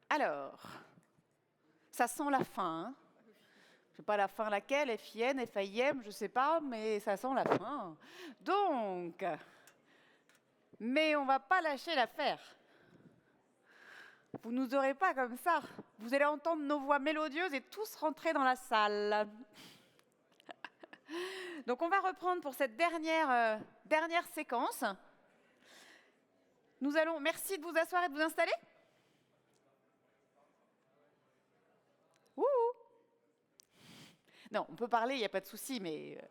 Alors, ça sent la fin. Hein. Je ne sais pas la fin laquelle, FIN, FIM, je ne sais pas, mais ça sent la fin. Donc, mais on ne va pas lâcher l'affaire. Vous ne nous aurez pas comme ça. Vous allez entendre nos voix mélodieuses et tous rentrer dans la salle. Donc on va reprendre pour cette dernière séquence. Nous allons, merci de vous asseoir et de vous installer. Ouh. Non, on peut parler, il n'y a pas de souci, mais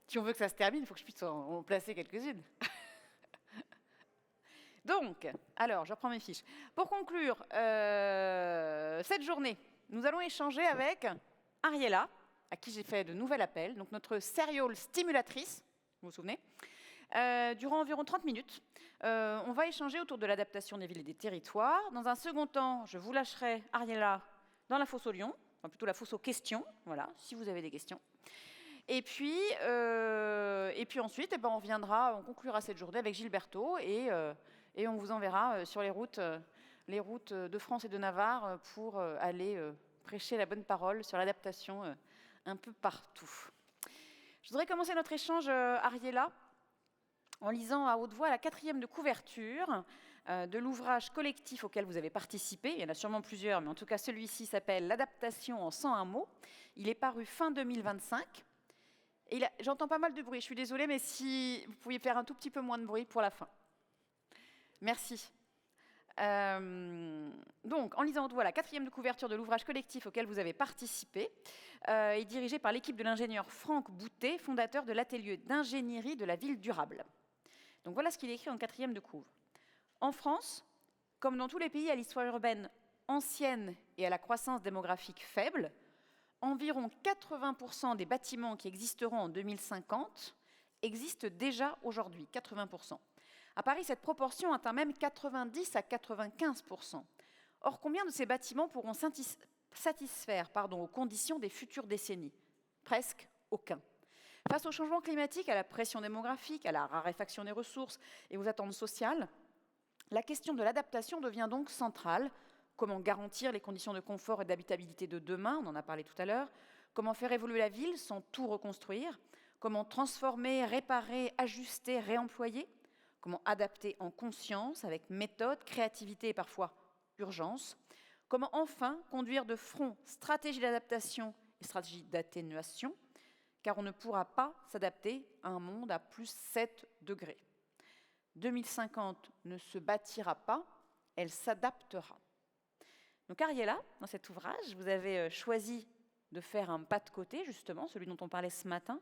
si on veut que ça se termine, il faut que je puisse en placer quelques-unes. Donc, alors, je reprends mes fiches. Pour conclure cette journée, nous allons échanger avec Ariella, à qui j'ai fait de nouvel appel, donc notre serial stimulatrice, vous vous souvenez, durant environ 30 minutes. On va échanger autour de l'adaptation des villes et des territoires. Dans un second temps, je vous lâcherai Ariella dans la fosse aux lions, enfin plutôt la fosse aux questions, voilà, si vous avez des questions. Et puis ensuite, on reviendra, on conclura cette journée avec Gilberto et on vous enverra sur les routes de France et de Navarre pour aller prêcher la bonne parole sur l'adaptation un peu partout. Je voudrais commencer notre échange, Ariella, en lisant à haute voix la 4e de couverture de l'ouvrage collectif auquel vous avez participé. Il y en a sûrement plusieurs, mais en tout cas celui-ci s'appelle « L'adaptation en 101 mots ». Il est paru fin 2025. Et j'entends pas mal de bruit, je suis désolée, mais si vous pouviez faire un tout petit peu moins de bruit pour la fin. Merci. Donc, en lisant la 4e de couverture de l'ouvrage collectif auquel vous avez participé, est dirigé par l'équipe de l'ingénieur Franck Boutet, fondateur de l'atelier d'ingénierie de la ville durable. Donc voilà ce qu'il écrit en 4e de couve. En France, comme dans tous les pays à l'histoire urbaine ancienne et à la croissance démographique faible, environ 80% des bâtiments qui existeront en 2050 existent déjà aujourd'hui, 80%. À Paris, cette proportion atteint même 90 à 95%. Or, combien de ces bâtiments pourront satisfaire aux conditions des futures décennies? Presque aucun. Face au changement climatique, à la pression démographique, à la raréfaction des ressources et aux attentes sociales, la question de l'adaptation devient donc centrale. Comment garantir les conditions de confort et d'habitabilité de demain? On en a parlé tout à l'heure. Comment faire évoluer la ville sans tout reconstruire? Comment transformer, réparer, ajuster, réemployer? Comment adapter en conscience, avec méthode, créativité et parfois urgence? Comment enfin conduire de front stratégie d'adaptation et stratégie d'atténuation? Car on ne pourra pas s'adapter à un monde à plus 7 degrés. 2050 ne se bâtira pas, elle s'adaptera. Donc Ariella, dans cet ouvrage, vous avez choisi de faire un pas de côté, justement, celui dont on parlait ce matin.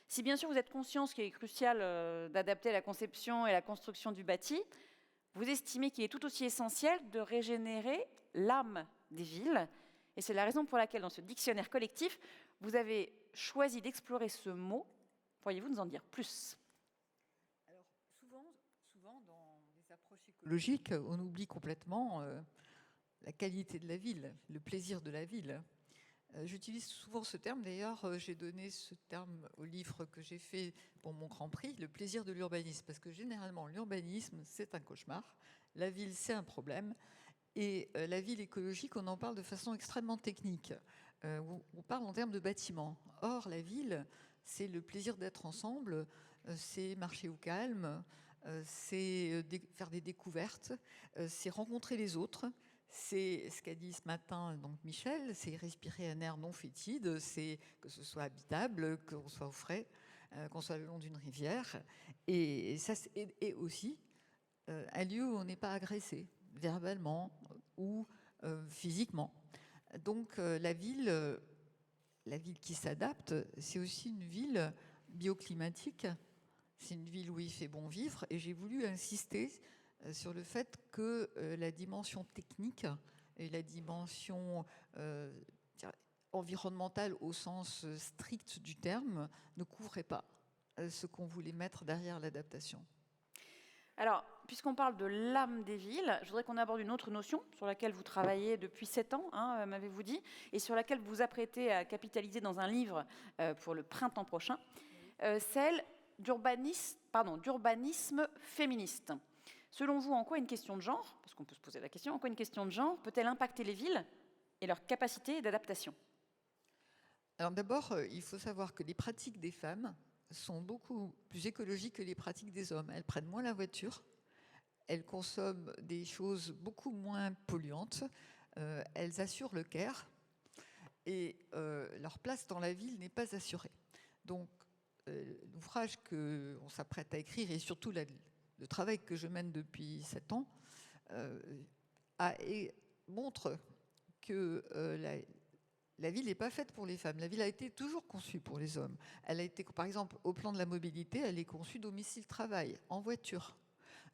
Si bien sûr vous êtes conscience qu'il est crucial d'adapter la conception et la construction du bâti, vous estimez qu'il est tout aussi essentiel de régénérer l'âme des villes. Et c'est la raison pour laquelle, dans ce dictionnaire collectif, vous avez choisi d'explorer ce mot. Pourriez-vous nous en dire plus? Alors, souvent, dans les approches écologiques, on oublie complètement la qualité de la ville, le plaisir de la ville. J'utilise souvent ce terme, d'ailleurs, j'ai donné ce terme au livre que j'ai fait pour mon Grand Prix, le plaisir de l'urbanisme, parce que généralement, l'urbanisme, c'est un cauchemar, la ville, c'est un problème, et la ville écologique, on en parle de façon extrêmement technique. On parle en termes de bâtiments. Or, la ville, c'est le plaisir d'être ensemble, c'est marcher au calme, c'est faire des découvertes, c'est rencontrer les autres. C'est ce qu'a dit ce matin donc Michel, c'est respirer un air non fétide, c'est que ce soit habitable, qu'on soit au frais, qu'on soit le long d'une rivière. Et ça, et aussi un lieu où on n'est pas agressé, verbalement ou physiquement. Donc la ville qui s'adapte, c'est aussi une ville bioclimatique. C'est une ville où il fait bon vivre. Et j'ai voulu insister sur le fait que la dimension technique et la dimension environnementale au sens strict du terme ne couvraient pas ce qu'on voulait mettre derrière l'adaptation. Alors, puisqu'on parle de l'âme des villes, je voudrais qu'on aborde une autre notion sur laquelle vous travaillez depuis 7 ans, m'avez-vous dit, et sur laquelle vous vous apprêtez à capitaliser dans un livre pour le printemps prochain, celle d'urbanisme féministe. Selon vous, en quoi une question de genre, parce qu'on peut se poser la question, en quoi une question de genre peut-elle impacter les villes et leur capacité d'adaptation? Alors d'abord, il faut savoir que les pratiques des femmes sont beaucoup plus écologiques que les pratiques des hommes. Elles prennent moins la voiture, elles consomment des choses beaucoup moins polluantes, elles assurent le care et leur place dans la ville n'est pas assurée. Donc l'ouvrage qu'on s'apprête à écrire et surtout le travail que je mène depuis 7 ans montre que la ville n'est pas faite pour les femmes. La ville a été toujours conçue pour les hommes. Elle a été, par exemple, au plan de la mobilité, elle est conçue domicile-travail, en voiture.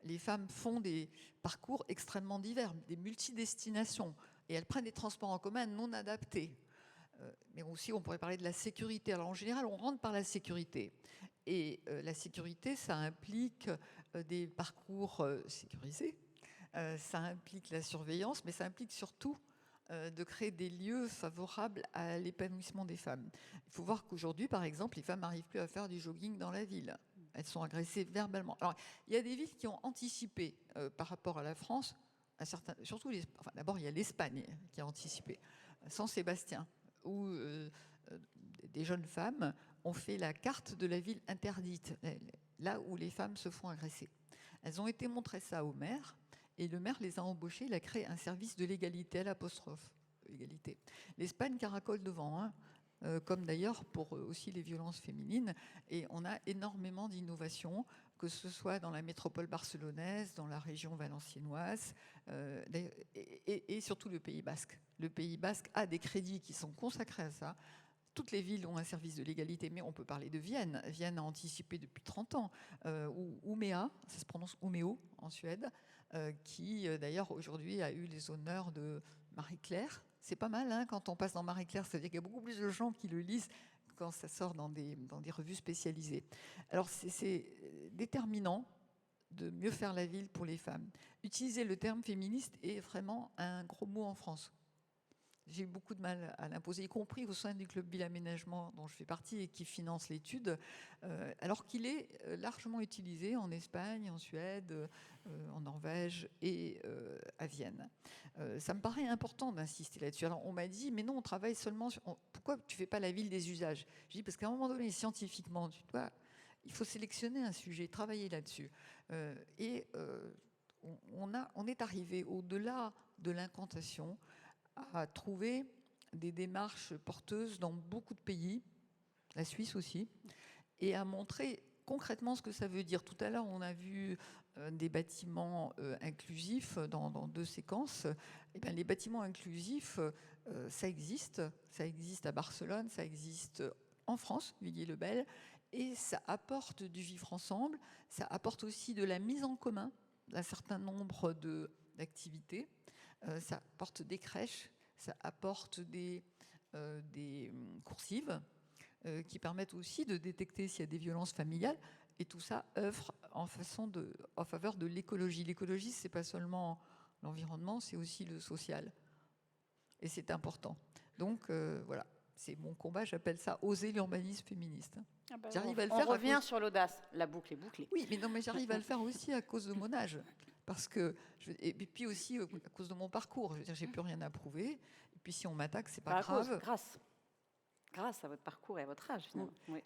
Les femmes font des parcours extrêmement divers, des multidestinations, et elles prennent des transports en commun non adaptés. Mais aussi, on pourrait parler de la sécurité. Alors, en général, on rentre par la sécurité. Et la sécurité, ça implique des parcours sécurisés, ça implique la surveillance, mais ça implique surtout de créer des lieux favorables à l'épanouissement des femmes. Il faut voir qu'aujourd'hui, par exemple, les femmes n'arrivent plus à faire du jogging dans la ville. Elles sont agressées verbalement. Alors, il y a des villes qui ont anticipé par rapport à la France, surtout, d'abord, il y a l'Espagne qui a anticipé. San Sébastien, où des jeunes femmes ont fait la carte de la ville interdite, là où les femmes se font agresser. Elles ont été montrer ça au maire, et le maire les a embauchées. Il a créé un service de l'égalité à l'apostrophe. Égalité. L'Espagne caracole devant, hein, comme d'ailleurs pour aussi les violences féminines. Et on a énormément d'innovations, que ce soit dans la métropole barcelonaise, dans la région valenciennoise, et surtout le Pays basque. Le Pays basque a des crédits qui sont consacrés à ça. Toutes les villes ont un service de l'égalité, mais on peut parler de Vienne. Vienne a anticipé depuis 30 ans. Ou Umeå, ça se prononce Umeå en Suède, qui d'ailleurs aujourd'hui a eu les honneurs de Marie-Claire. C'est pas mal, hein, quand on passe dans Marie-Claire, ça veut dire qu'il y a beaucoup plus de gens qui le lisent quand ça sort dans des revues spécialisées. Alors c'est déterminant de mieux faire la ville pour les femmes. Utiliser le terme féministe est vraiment un gros mot en France. J'ai eu beaucoup de mal à l'imposer, y compris au sein du club Ville Aménagement dont je fais partie et qui finance l'étude, alors qu'il est largement utilisé en Espagne, en Suède, en Norvège et à Vienne. Ça me paraît important d'insister là-dessus. Alors on m'a dit, mais non, on travaille seulement sur... Pourquoi tu ne fais pas la ville des usages? Je dis, parce qu'à un moment donné, scientifiquement, il faut sélectionner un sujet, travailler là-dessus. On est arrivé au-delà de l'incantation à trouver des démarches porteuses dans beaucoup de pays, la Suisse aussi, et à montrer concrètement ce que ça veut dire. Tout à l'heure, on a vu des bâtiments inclusifs dans 2 séquences. Et bien, les bâtiments inclusifs, ça existe à Barcelone, ça existe en France, Villiers-le-Bel, et ça apporte du vivre ensemble, ça apporte aussi de la mise en commun d'un certain nombre d'activités. Ça apporte des crèches, ça apporte des coursives qui permettent aussi de détecter s'il y a des violences familiales. Et tout ça œuvre en faveur de l'écologie. L'écologie, c'est pas seulement l'environnement, c'est aussi le social. Et c'est important. Donc voilà, c'est mon combat, j'appelle ça oser l'urbanisme féministe. Ah ben j'arrive à le faire. On revient sur l'audace, la boucle est bouclée. Oui, mais non, mais j'arrive à le faire aussi à cause de mon âge. Parce que, et puis aussi à cause de mon parcours. Je veux dire, j'ai plus rien à prouver. Et puis si on m'attaque, c'est pas grave. Grâce à votre parcours et à votre âge, finalement. Oui.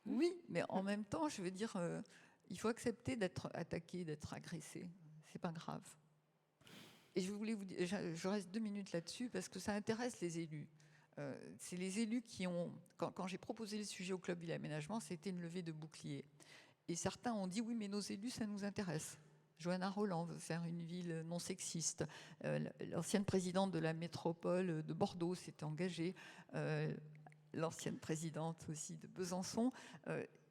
Oui, mais en même temps, je veux dire, il faut accepter d'être attaqué, d'être agressé. C'est pas grave. Et je voulais vous dire, je reste 2 minutes là-dessus parce que ça intéresse les élus. C'est les élus qui ont... Quand j'ai proposé le sujet au Club Ville Aménagement, c'était une levée de bouclier. Et certains ont dit, oui, mais nos élus, ça nous intéresse. Johanna Roland veut faire une ville non sexiste. L'ancienne présidente de la métropole de Bordeaux s'est engagée. L'ancienne présidente aussi de Besançon.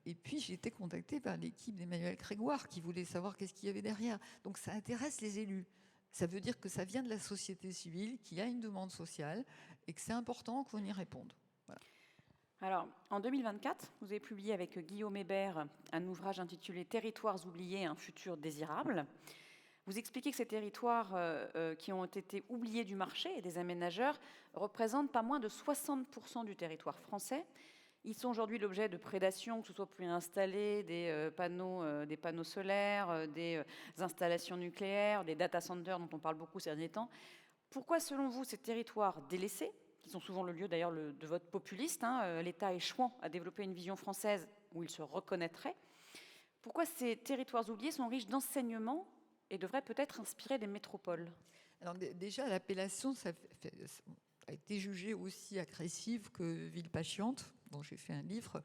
Et puis j'ai été contactée par l'équipe d'Emmanuel Grégoire qui voulait savoir qu'est-ce qu'il y avait derrière. Donc ça intéresse les élus. Ça veut dire que ça vient de la société civile, qu'il y a une demande sociale et que c'est important qu'on y réponde. Voilà. Alors, en 2024, vous avez publié avec Guillaume Hébert un ouvrage intitulé « Territoires oubliés, un futur désirable ». Vous expliquez que ces territoires qui ont été oubliés du marché et des aménageurs représentent pas moins de 60% du territoire français Ils sont aujourd'hui l'objet de prédation, que ce soit pour y installer des panneaux solaires, des installations nucléaires, des data centers dont on parle beaucoup ces derniers temps. Pourquoi, selon vous, ces territoires délaissés, qui sont souvent le lieu d'ailleurs de vote populiste, l'État échouant à développer une vision française où il se reconnaîtrait, pourquoi ces territoires oubliés sont riches d'enseignements et devraient peut-être inspirer des métropoles? Alors déjà, l'appellation a été jugée aussi agressive que ville pas chiante, dont j'ai fait un livre,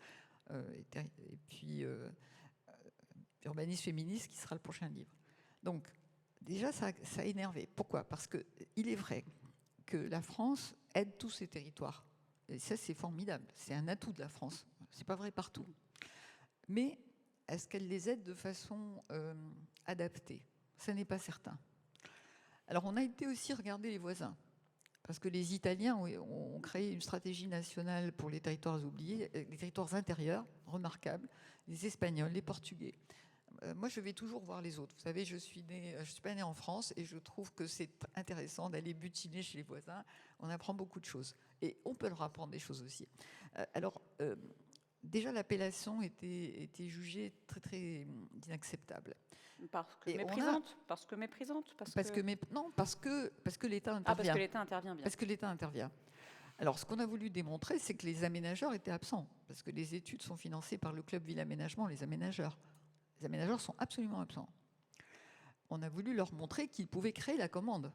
et puis Urbanisme féministe, qui sera le prochain livre. Donc, déjà, ça a énervé. Pourquoi? Parce qu'il est vrai que la France aide tous ses territoires. Et ça, c'est formidable. C'est un atout de la France. C'est pas vrai partout. Mais est-ce qu'elle les aide de façon adaptée? Ça n'est pas certain. Alors, on a été aussi regarder les voisins. Parce que les Italiens ont créé une stratégie nationale pour les territoires oubliés, les territoires intérieurs, remarquables, les Espagnols, les Portugais. Moi, je vais toujours voir les autres. Vous savez, je suis pas née en France et je trouve que c'est intéressant d'aller butiner chez les voisins. On apprend beaucoup de choses. Et on peut leur apprendre des choses aussi. Alors, déjà, l'appellation était jugée très, très inacceptable. Parce que méprisante. Non, parce que l'État intervient. Ah, parce que l'État intervient bien. Parce que l'État intervient. Alors, ce qu'on a voulu démontrer, c'est que les aménageurs étaient absents, parce que les études sont financées par le club Ville Aménagement, les aménageurs. Les aménageurs sont absolument absents. On a voulu leur montrer qu'ils pouvaient créer la commande.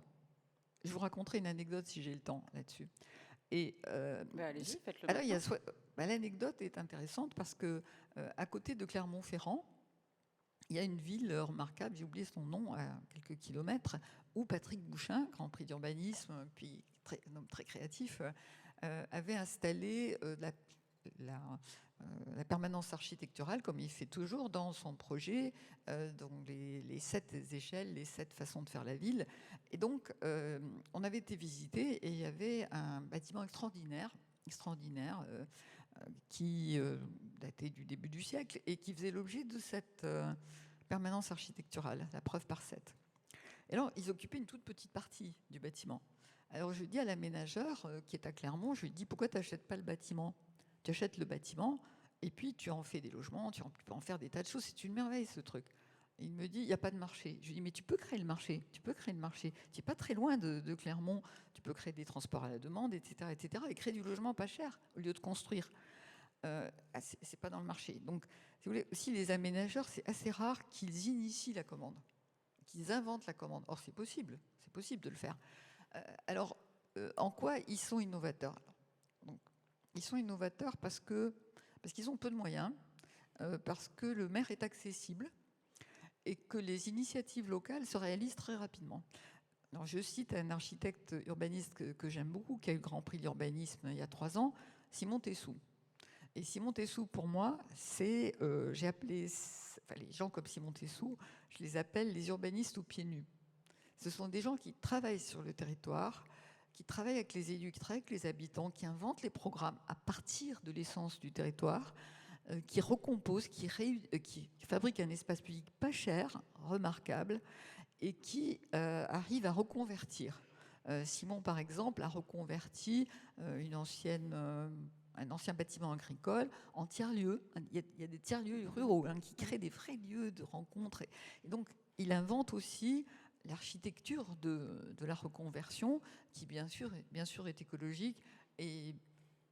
Je vous raconterai une anecdote si j'ai le temps là-dessus. Et allez-y, faites-le. Alors, l'anecdote est intéressante parce que à côté de Clermont-Ferrand, il y a une ville remarquable, j'ai oublié son nom, à quelques kilomètres, où Patrick Bouchin, grand prix d'urbanisme, puis un homme très créatif, avait installé la permanence architecturale, comme il fait toujours dans son projet, donc les 7 échelles, les 7 façons de faire la ville. Et donc, on avait été visiter et il y avait un bâtiment extraordinaire, qui datait du début du siècle et qui faisait l'objet de cette permanence architecturale, la preuve par 7. Et alors, ils occupaient une toute petite partie du bâtiment. Alors, je dis à l'aménageur qui est à Clermont, je lui dis, pourquoi tu n'achètes pas le bâtiment? Tu achètes le bâtiment et puis tu en fais des logements, tu peux en faire des tas de choses. C'est une merveille, ce truc. Et il me dit, il n'y a pas de marché. Je lui dis, mais tu peux créer le marché. Tu n'es pas très loin de Clermont. Tu peux créer des transports à la demande, etc., etc., et créer du logement pas cher au lieu de construire. C'est pas dans le marché. Donc, si vous voulez, aussi les aménageurs, c'est assez rare qu'ils initient la commande, qu'ils inventent la commande. Or, c'est possible de le faire. Alors, en quoi ils sont innovateurs? Donc, ils sont innovateurs parce qu'ils ont peu de moyens, parce que le maire est accessible et que les initiatives locales se réalisent très rapidement. Alors, je cite un architecte urbaniste que j'aime beaucoup, qui a eu le Grand Prix de l'urbanisme il y a 3 ans, Simon Tessou. Et Simon Tessou, pour moi, c'est, j'ai appelé, les gens comme Simon Tessou, je les appelle les urbanistes aux pieds nus. Ce sont des gens qui travaillent sur le territoire, qui travaillent avec les élus, qui travaillent avec les habitants, qui inventent les programmes à partir de l'essence du territoire, qui recomposent, qui fabriquent un espace public pas cher, remarquable, et qui arrivent à reconvertir. Simon, par exemple, a reconverti un ancien bâtiment agricole en tiers-lieux. Il y a des tiers-lieux ruraux qui créent des vrais lieux de rencontres. Et donc, il invente aussi l'architecture de la reconversion, qui bien sûr est écologique, et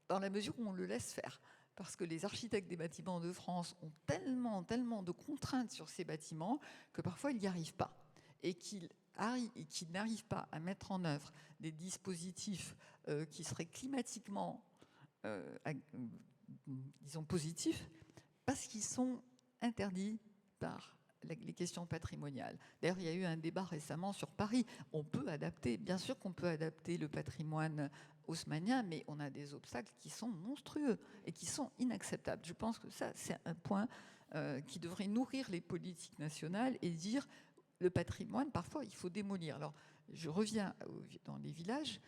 dans la mesure où on le laisse faire. Parce que les architectes des bâtiments de France ont tellement de contraintes sur ces bâtiments que parfois ils n'y arrivent pas. Et qu'ils n'arrivent pas à mettre en œuvre des dispositifs qui seraient climatiquement disons positifs, parce qu'ils sont interdits par les questions patrimoniales. D'ailleurs, il y a eu un débat récemment sur Paris. On peut adapter, bien sûr qu'on peut adapter le patrimoine haussmannien, mais on a des obstacles qui sont monstrueux et qui sont inacceptables. Je pense que ça, c'est un point qui devrait nourrir les politiques nationales et dire le patrimoine, parfois, il faut démolir. Alors, je reviens dans les villages.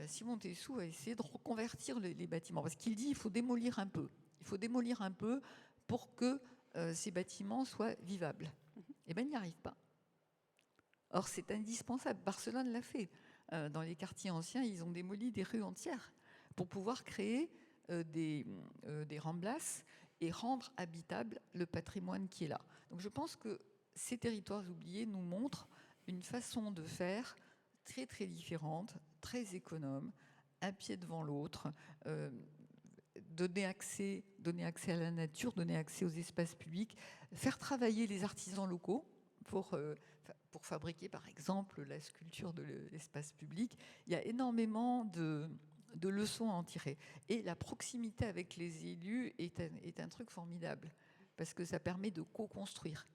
Simon Tessou a essayé de reconvertir les bâtiments parce qu'il dit qu'il faut démolir un peu. Il faut démolir un peu pour que ces bâtiments soient vivables. Eh bien, il n'y arrive pas. Or, c'est indispensable. Barcelone l'a fait. Dans les quartiers anciens, ils ont démoli des rues entières pour pouvoir créer des ramblas et rendre habitable le patrimoine qui est là. Donc je pense que ces territoires oubliés nous montrent une façon de faire très très différente, très économe, un pied devant l'autre, donner accès à la nature, donner accès aux espaces publics, faire travailler les artisans locaux pour fabriquer par exemple la sculpture de l'espace public. Il y a énormément de leçons à en tirer. Et la proximité avec les élus est un truc formidable, parce que ça permet de co-construire.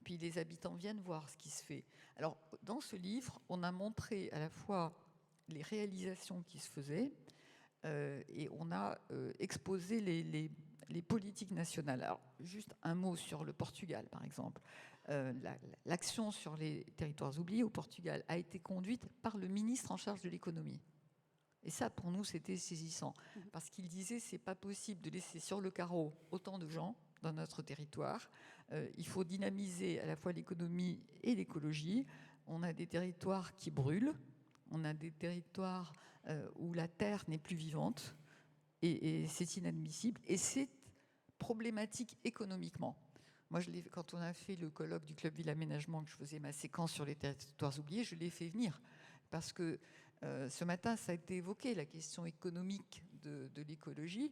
Puis les habitants viennent voir ce qui se fait. Alors, dans ce livre, on a montré à la fois les réalisations qui se faisaient et on a exposé les politiques nationales. Alors, juste un mot sur le Portugal, par exemple. L'action sur les territoires oubliés au Portugal a été conduite par le ministre en charge de l'économie. Et ça, pour nous, c'était saisissant. Parce qu'il disait, c'est pas possible de laisser sur le carreau autant de gens dans notre territoire. Il faut dynamiser à la fois l'économie et l'écologie. On a des territoires qui brûlent. On a des territoires où la terre n'est plus vivante. Et c'est inadmissible. Et c'est problématique économiquement. Moi, quand on a fait le colloque du Club Ville Aménagement, que je faisais ma séquence sur les territoires oubliés, je l'ai fait venir. Parce que ce matin, ça a été évoqué, la question économique de l'écologie.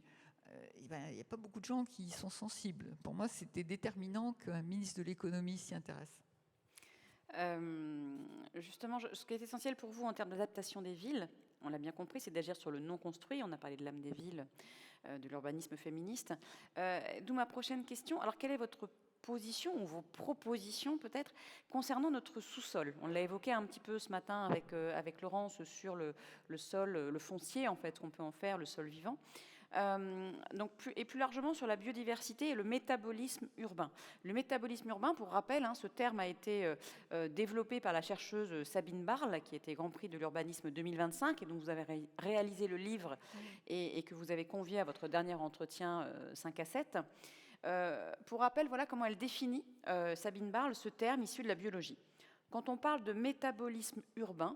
Il n'y a pas beaucoup de gens qui y sont sensibles. Pour moi, c'était déterminant qu'un ministre de l'économie s'y intéresse. Justement, ce qui est essentiel pour vous en termes d'adaptation des villes, on l'a bien compris, c'est d'agir sur le non-construit. On a parlé de l'âme des villes, de l'urbanisme féministe. D'où ma prochaine question. Alors, quelle est votre position ou vos propositions peut-être concernant notre sous-sol? On l'a évoqué un petit peu ce matin avec Laurence sur le sol, le foncier en fait, qu'on peut en faire, le sol vivant. Donc, plus largement sur la biodiversité et le métabolisme urbain. Le métabolisme urbain, pour rappel, ce terme a été développé par la chercheuse Sabine Barle, qui était Grand Prix de l'urbanisme 2025, et dont vous avez réalisé le livre et que vous avez convié à votre dernier entretien 5 à 7. Pour rappel, voilà comment elle définit, Sabine Barle, ce terme issu de la biologie. Quand on parle de métabolisme urbain,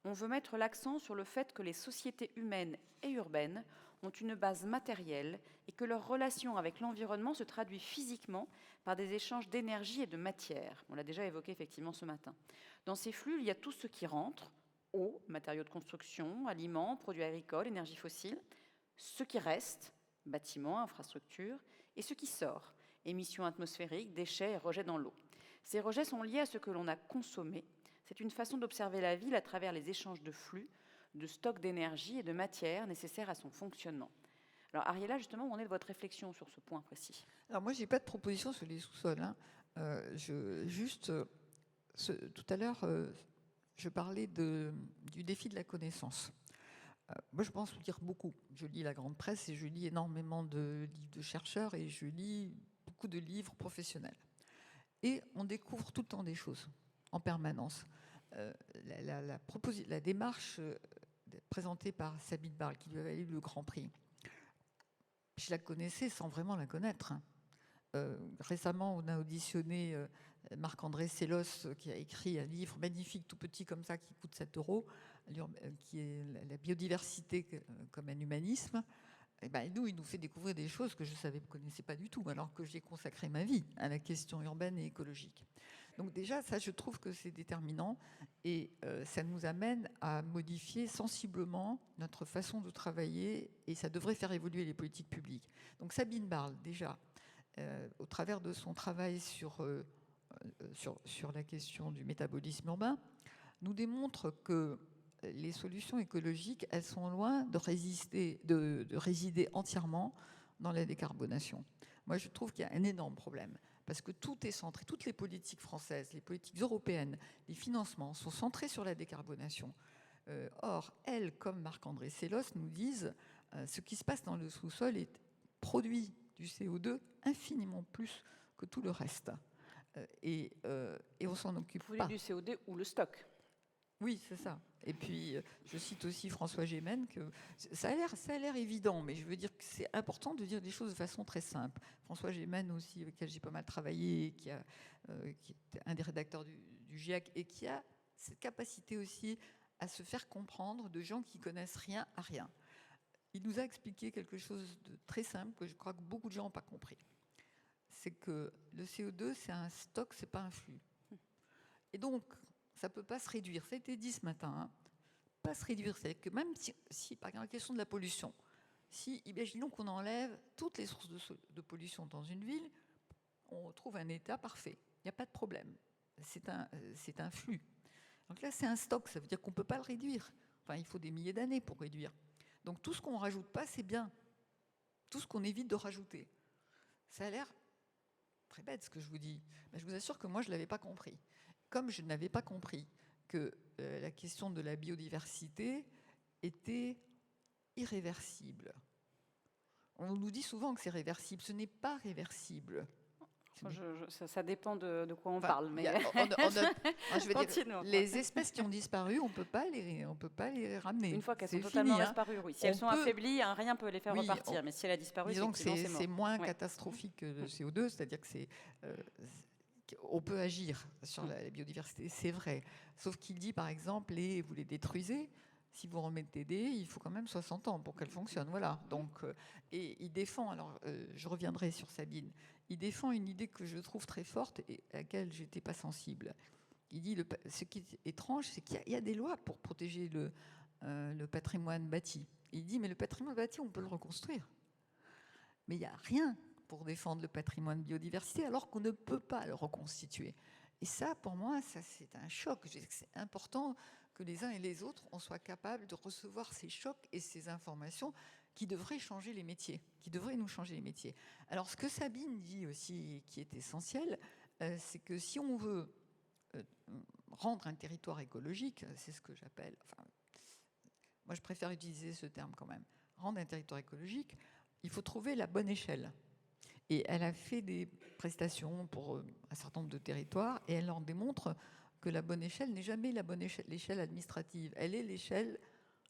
on veut mettre l'accent sur le fait que les sociétés humaines et urbaines ont une base matérielle et que leur relation avec l'environnement se traduit physiquement par des échanges d'énergie et de matière. On l'a déjà évoqué effectivement ce matin. Dans ces flux, il y a tout ce qui rentre, eau, matériaux de construction, aliments, produits agricoles, énergie fossile, ce qui reste, bâtiments, infrastructures, et ce qui sort, émissions atmosphériques, déchets et rejets dans l'eau. Ces rejets sont liés à ce que l'on a consommé. C'est une façon d'observer la ville à travers les échanges de flux, de stocks d'énergie et de matière nécessaires à son fonctionnement. Alors Ariela, justement, où en est de votre réflexion sur ce point précis? Alors moi, je n'ai pas de proposition sur les sous-sols. Tout à l'heure, je parlais du défi de la connaissance. Moi, je pense lire beaucoup. Je lis la grande presse et je lis énormément de livres de chercheurs et je lis beaucoup de livres professionnels. Et on découvre tout le temps des choses, en permanence. La démarche présentée par Sabine Barle, qui lui avait valu le Grand Prix, je la connaissais sans vraiment la connaître. Récemment, on a auditionné Marc-André Sellos, qui a écrit un livre magnifique, tout petit comme ça, qui coûte 7 €, qui est la biodiversité comme un humanisme. Et il nous fait découvrir des choses que je ne connaissais pas du tout, alors que j'ai consacré ma vie à la question urbaine et écologique. Donc déjà, ça, je trouve que c'est déterminant et ça nous amène à modifier sensiblement notre façon de travailler et ça devrait faire évoluer les politiques publiques. Donc Sabine Barle, déjà, au travers de son travail sur la question du métabolisme urbain, nous démontre que les solutions écologiques, elles sont loin de résider entièrement dans la décarbonation. Moi, je trouve qu'il y a un énorme problème, parce que tout est centré, toutes les politiques françaises, les politiques européennes, les financements sont centrés sur la décarbonation. Or, elles, comme Marc-André Sellos, nous disent ce qui se passe dans le sous-sol est produit du CO2 infiniment plus que tout le reste. Et on s'en occupe pas. Du CO2 ou le stock. Oui, c'est ça. Et puis, je cite aussi François Gémen, que ça a l'air évident, mais je veux dire que c'est important de dire des choses de façon très simple. François Gémen aussi, avec lequel j'ai pas mal travaillé, qui est un des rédacteurs du GIEC, et qui a cette capacité aussi à se faire comprendre de gens qui connaissent rien à rien. il nous a expliqué quelque chose de très simple que je crois que beaucoup de gens n'ont pas compris. C'est que le CO2, c'est un stock, c'est pas un flux. Et donc, ça ne peut pas se réduire. Ça a été dit ce matin. Hein. Pas se réduire. C'est-à-dire que même si, par exemple, la question de la pollution, si, imaginons qu'on enlève toutes les sources de pollution dans une ville, on trouve un état parfait. Il n'y a pas de problème. C'est un flux. Donc là, c'est un stock. Ça veut dire qu'on ne peut pas le réduire. Enfin, il faut des milliers d'années pour réduire. Donc tout ce qu'on ne rajoute pas, c'est bien. Tout ce qu'on évite de rajouter. Ça a l'air très bête ce que je vous dis. Mais je vous assure que moi, je ne l'avais pas compris. Comme je n'avais pas compris que la question de la biodiversité était irréversible. On nous dit souvent que c'est réversible. Ce n'est pas réversible. Ça dépend de quoi on parle. Mais je veux dire, les espèces qui ont disparu, on ne peut pas les ramener. Une fois qu'elles sont totalement disparues, oui. Si elles sont affaiblies, rien ne peut les faire repartir. Mais si elle a disparu, disons que c'est mort. C'est moins catastrophique que le CO2, c'est-à-dire que on peut agir sur la biodiversité, c'est vrai. Sauf qu'il dit, par exemple, vous les détruisez. Si vous remettez il faut quand même 60 ans pour qu'elle fonctionne. Voilà. Donc, et il défend, alors je reviendrai sur Sabine, il défend une idée que je trouve très forte et à laquelle je n'étais pas sensible. Il dit, ce qui est étrange, c'est qu'il y a des lois pour protéger le patrimoine bâti. Il dit, mais le patrimoine bâti, on peut le reconstruire. Mais il n'y a rien pour défendre le patrimoine biodiversité alors qu'on ne peut pas le reconstituer. Et ça, pour moi, c'est un choc. C'est important que les uns et les autres, on soit capables de recevoir ces chocs et ces informations qui devraient changer les métiers, qui devraient nous changer les métiers. Alors, ce que Sabine dit aussi, qui est essentiel, c'est que si on veut rendre un territoire écologique, c'est ce que j'appelle, moi je préfère utiliser ce terme quand même, rendre un territoire écologique, il faut trouver la bonne échelle. Et elle a fait des prestations pour un certain nombre de territoires et elle en démontre que la bonne échelle n'est jamais l'échelle administrative. Elle est l'échelle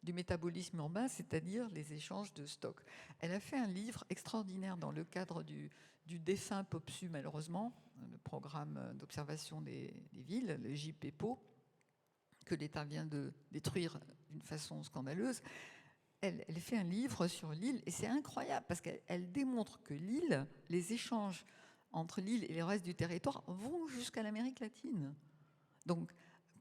du métabolisme urbain, c'est-à-dire les échanges de stocks. Elle a fait un livre extraordinaire dans le cadre du défunt POPSU, malheureusement, le programme d'observation des villes, le JPPO, que l'État vient de détruire d'une façon scandaleuse. Elle fait un livre sur l'île et c'est incroyable parce qu'elle démontre que l'île, les échanges entre l'île et le reste du territoire vont jusqu'à l'Amérique latine. Donc,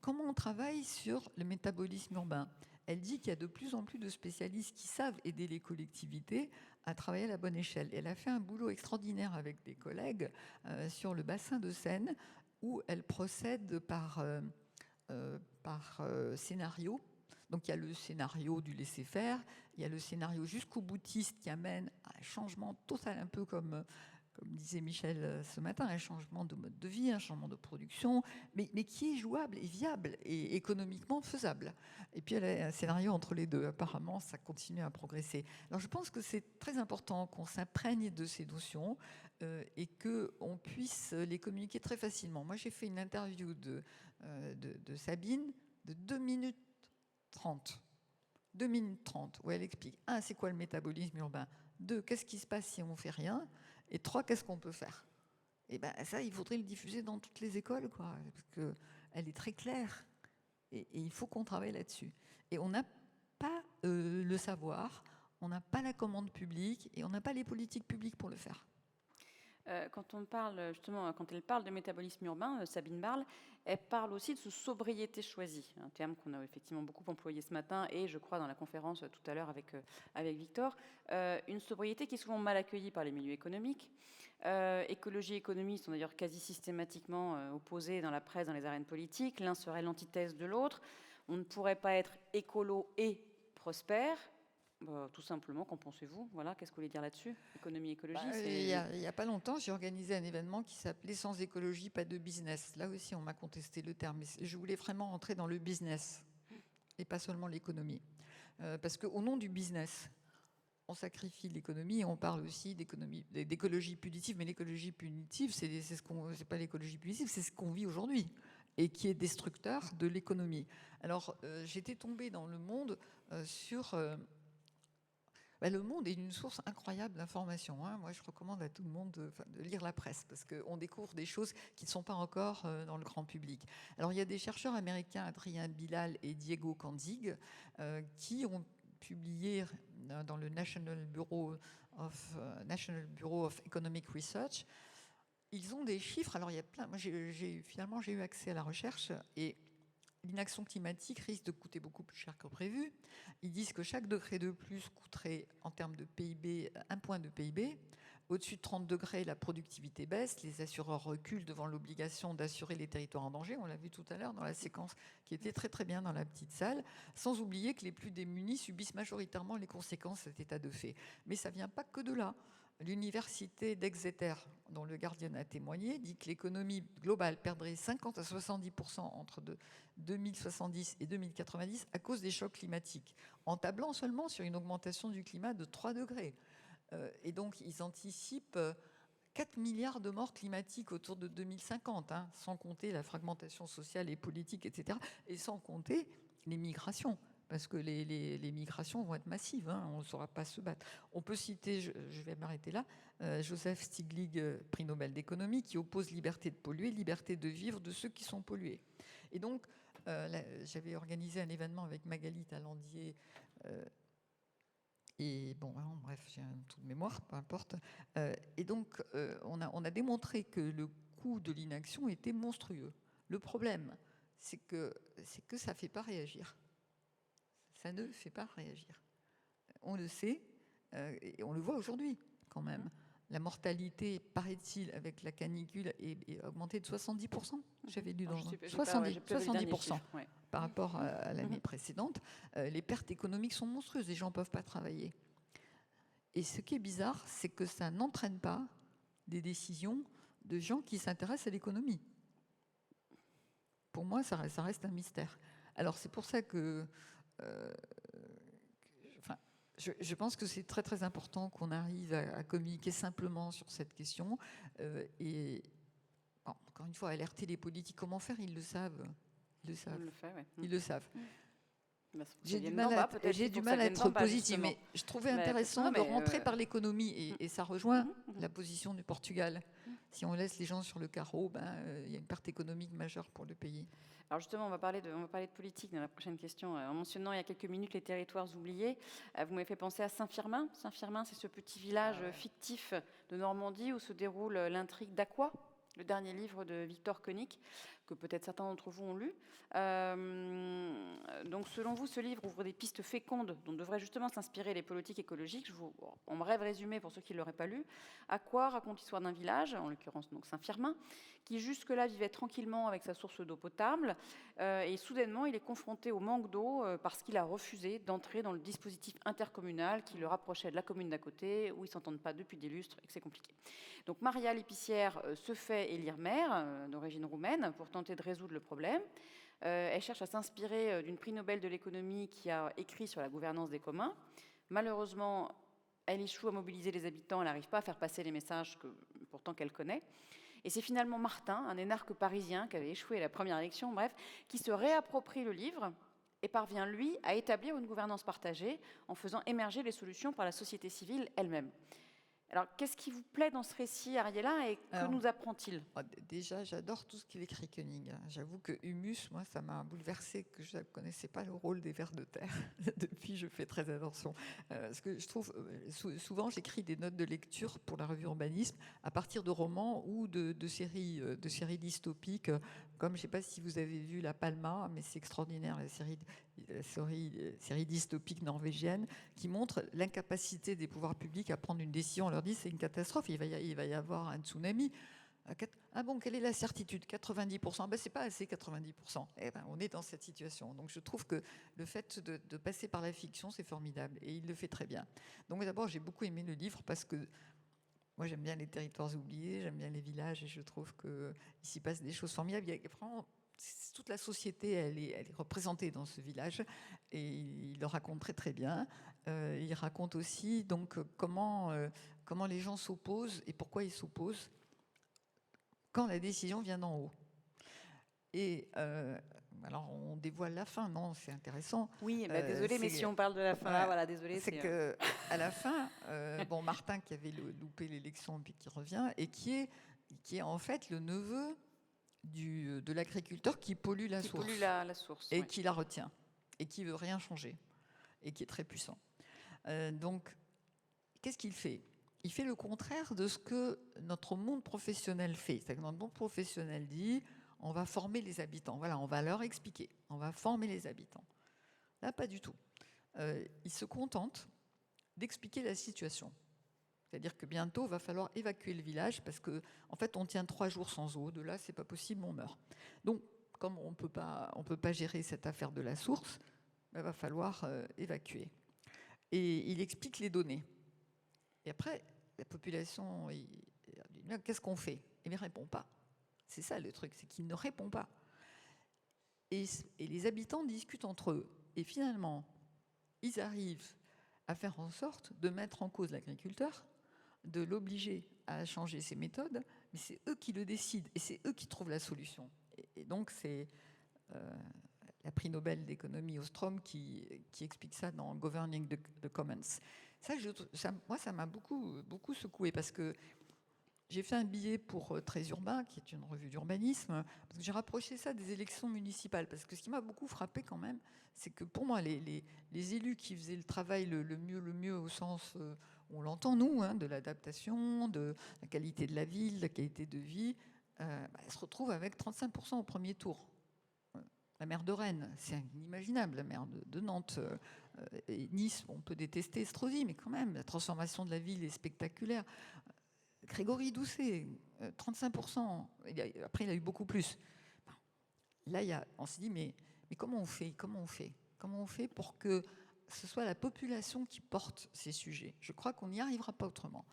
comment on travaille sur le métabolisme urbain ? Elle dit qu'il y a de plus en plus de spécialistes qui savent aider les collectivités à travailler à la bonne échelle. Elle a fait un boulot extraordinaire avec des collègues sur le bassin de Seine où elle procède par scénario. Donc il y a le scénario du laisser-faire, il y a le scénario jusqu'au boutiste qui amène à un changement total, un peu comme disait Michel ce matin, un changement de mode de vie, un changement de production, mais qui est jouable et viable et économiquement faisable. Et puis elle a un scénario entre les deux. Apparemment, ça continue à progresser. Alors je pense que c'est très important qu'on s'imprègne de ces notions et qu'on puisse les communiquer très facilement. Moi, j'ai fait une interview de Sabine de 2 minutes 30. 2 minutes 30, où elle explique 1, c'est quoi le métabolisme urbain, 2, qu'est-ce qui se passe si on ne fait rien, et 3, qu'est-ce qu'on peut faire. Et bien ça, il faudrait le diffuser dans toutes les écoles, quoi, parce qu'elle est très claire, et il faut qu'on travaille là-dessus. Et on n'a pas le savoir, on n'a pas la commande publique, et on n'a pas les politiques publiques pour le faire. Quand on parle justement, quand elle parle de métabolisme urbain, Sabine Barle, elle parle aussi de ce sobriété choisie, un terme qu'on a effectivement beaucoup employé ce matin et je crois dans la conférence tout à l'heure avec Victor, une sobriété qui est souvent mal accueillie par les milieux économiques. Écologie et économie sont d'ailleurs quasi systématiquement opposés dans la presse, dans les arènes politiques. L'un serait l'antithèse de l'autre. On ne pourrait pas être écolo et prospère. Tout simplement, qu'en pensez-vous? Voilà, qu'est-ce que vous voulez dire là-dessus? Économie, écologie, il n'y a pas longtemps, j'ai organisé un événement qui s'appelait « Sans écologie, pas de business ». Là aussi, on m'a contesté le terme. Mais je voulais vraiment rentrer dans le business et pas seulement l'économie. Parce qu'au nom du business, on sacrifie l'économie et on parle aussi d'écologie punitive. Mais l'écologie punitive, c'est pas l'écologie punitive, c'est ce qu'on vit aujourd'hui et qui est destructeur de l'économie. Alors, j'étais tombée dans Le Monde sur... Le Monde est une source incroyable d'informations. Hein. Moi, je recommande à tout le monde de lire la presse parce qu'on découvre des choses qui ne sont pas encore dans le grand public. Alors, il y a des chercheurs américains, Adrien Bilal et Diego Kanzig, qui ont publié dans le National Bureau of Economic Research. Ils ont des chiffres. Alors, il y a plein. Moi, finalement, j'ai eu accès à la recherche et l'inaction climatique risque de coûter beaucoup plus cher que prévu. Ils disent que chaque degré de plus coûterait, en termes de PIB, 1 point de PIB. Au-dessus de 30 degrés, la productivité baisse. Les assureurs reculent devant l'obligation d'assurer les territoires en danger. On l'a vu tout à l'heure dans la séquence qui était très très bien dans la petite salle. Sans oublier que les plus démunis subissent majoritairement les conséquences de cet état de fait. Mais ça ne vient pas que de là. L'université d'Exeter, dont le Guardian a témoigné, dit que l'économie globale perdrait 50 à 70% entre 2070 et 2090 à cause des chocs climatiques, en tablant seulement sur une augmentation du climat de 3 degrés. Et donc, ils anticipent 4 milliards de morts climatiques autour de 2050, hein, sans compter la fragmentation sociale et politique, etc., et sans compter les migrations. Parce que les migrations vont être massives, hein, on ne saura pas se battre. On peut citer, je vais m'arrêter là, Joseph Stiglitz, prix Nobel d'économie, qui oppose liberté de polluer, liberté de vivre de ceux qui sont pollués. Et donc, j'avais organisé un événement avec Magali Talandier, et bon, bref, j'ai un trou de mémoire, peu importe. Et donc, on a démontré que le coût de l'inaction était monstrueux. Le problème, c'est que ça ne fait pas réagir. Ça ne fait pas réagir. On le sait, et on le voit aujourd'hui quand même. La mortalité, paraît-il, avec la canicule est augmentée de 70%. J'avais lu dans 70% ouais. Par rapport à l'année précédente. Les pertes économiques sont monstrueuses. Les gens ne peuvent pas travailler. Et ce qui est bizarre, c'est que ça n'entraîne pas des décisions de gens qui s'intéressent à l'économie. Pour moi, ça reste un mystère. Alors, c'est pour ça que... je pense que c'est très très important qu'on arrive à communiquer simplement sur cette question et bon, encore une fois alerter les politiques. Comment faire? Ils le savent. Ils le savent. J'ai du mal à être positive, mais je trouvais intéressant de rentrer par l'économie et ça rejoint la position du Portugal. Si on laisse les gens sur le carreau, il y a une perte économique majeure pour le pays. Alors justement, on va parler de politique dans la prochaine question. En mentionnant il y a quelques minutes les territoires oubliés, vous m'avez fait penser à Saint-Firmin. Saint-Firmin, c'est ce petit village fictif de Normandie où se déroule l'intrigue d'Aqua, le dernier livre de Victor Koenig, que peut-être certains d'entre vous ont lu. Donc selon vous, ce livre ouvre des pistes fécondes dont devraient justement s'inspirer les politiques écologiques. En bref résumé, pour ceux qui ne l'auraient pas lu, Aqua raconte l'histoire d'un village, en l'occurrence donc Saint-Firmin, qui jusque-là vivait tranquillement avec sa source d'eau potable, et soudainement il est confronté au manque d'eau parce qu'il a refusé d'entrer dans le dispositif intercommunal qui le rapprochait de la commune d'à côté, où ils ne s'entendent pas depuis des lustres et que c'est compliqué. Donc Maria l'épicière se fait élire maire, d'origine roumaine, pour tenter de résoudre le problème. Elle cherche à s'inspirer d'une prix Nobel de l'économie qui a écrit sur la gouvernance des communs. Malheureusement, elle échoue à mobiliser les habitants, elle n'arrive pas à faire passer les messages pourtant qu'elle connaît. Et c'est finalement Martin, un énarque parisien qui avait échoué à la première élection, bref, qui se réapproprie le livre et parvient, lui, à établir une gouvernance partagée en faisant émerger les solutions par la société civile elle-même. Alors, qu'est-ce qui vous plaît dans ce récit, Ariella, et que nous apprend-il? Déjà, j'adore tout ce qu'il écrit, Koenig. J'avoue que Humus, moi, ça m'a bouleversée, que je ne connaissais pas le rôle des vers de terre. Depuis, je fais très attention. Parce que je trouve, souvent, j'écris des notes de lecture pour la revue Urbanisme à partir de romans ou de séries dystopiques, comme, je ne sais pas si vous avez vu La Palma, mais c'est extraordinaire, la série dystopique norvégienne, qui montre l'incapacité des pouvoirs publics à prendre une décision. On leur dit c'est une catastrophe, il va y avoir un tsunami. Ah bon, quelle est la certitude? 90%. C'est pas assez 90%. On est dans cette situation. Donc je trouve que le fait de passer par la fiction, c'est formidable. Et il le fait très bien. Donc d'abord, j'ai beaucoup aimé le livre parce que moi, j'aime bien les territoires oubliés, j'aime bien les villages et je trouve qu'il s'y passe des choses formidables. Il y a vraiment toute la société, elle est représentée dans ce village et il le raconte très très bien. Il raconte aussi donc comment les gens s'opposent et pourquoi ils s'opposent quand la décision vient d'en haut. Et alors on dévoile la fin, non? C'est intéressant. Oui, désolé, mais si on parle de la fin, là, voilà, désolé. C'est que à la fin, Martin qui avait loupé l'élection puis qui revient et qui est en fait le neveu de l'agriculteur qui pollue la source. Pollue la source. Et qui la retient et qui veut rien changer. et qui est très puissant. Donc, qu'est-ce qu'il fait ? Il fait le contraire de ce que notre monde professionnel fait. C'est-à-dire que notre monde professionnel dit, on va former les habitants. Voilà, on va leur expliquer. On va former les habitants. Là, pas du tout. Il se contente d'expliquer la situation. C'est-à-dire que bientôt, il va falloir évacuer le village parce que, en fait, on tient 3 jours sans eau. De là, c'est pas possible, on meurt. Donc, comme on peut pas gérer cette affaire de la source, il va falloir évacuer. Et il explique les données. Et après, la population, qu'est-ce qu'on fait ? Il ne répond pas. C'est ça le truc, c'est qu'il ne répond pas. Et les habitants discutent entre eux. Et finalement, ils arrivent à faire en sorte de mettre en cause l'agriculteur, de l'obliger à changer ses méthodes, mais c'est eux qui le décident et c'est eux qui trouvent la solution. Et donc, c'est la prix Nobel d'économie Ostrom qui explique ça dans Governing the Commons. Moi, ça m'a beaucoup secoué parce que j'ai fait un billet pour Très Urbain, qui est une revue d'urbanisme, parce que j'ai rapproché ça des élections municipales. Parce que ce qui m'a beaucoup frappé quand même, c'est que pour moi, les élus qui faisaient le travail le mieux au sens, on l'entend nous, de l'adaptation, de la qualité de la ville, de la qualité de vie, elles se retrouvent avec 35% au premier tour. La maire de Rennes, c'est inimaginable. La maire de Nantes et Nice, on peut détester Estrosi, mais quand même, la transformation de la ville est spectaculaire. Grégory Doucet, 35%. Après, il a eu beaucoup plus. Là, on s'est dit, mais comment on fait pour que ce soit la population qui porte ces sujets ? Je crois qu'on n'y arrivera pas autrement.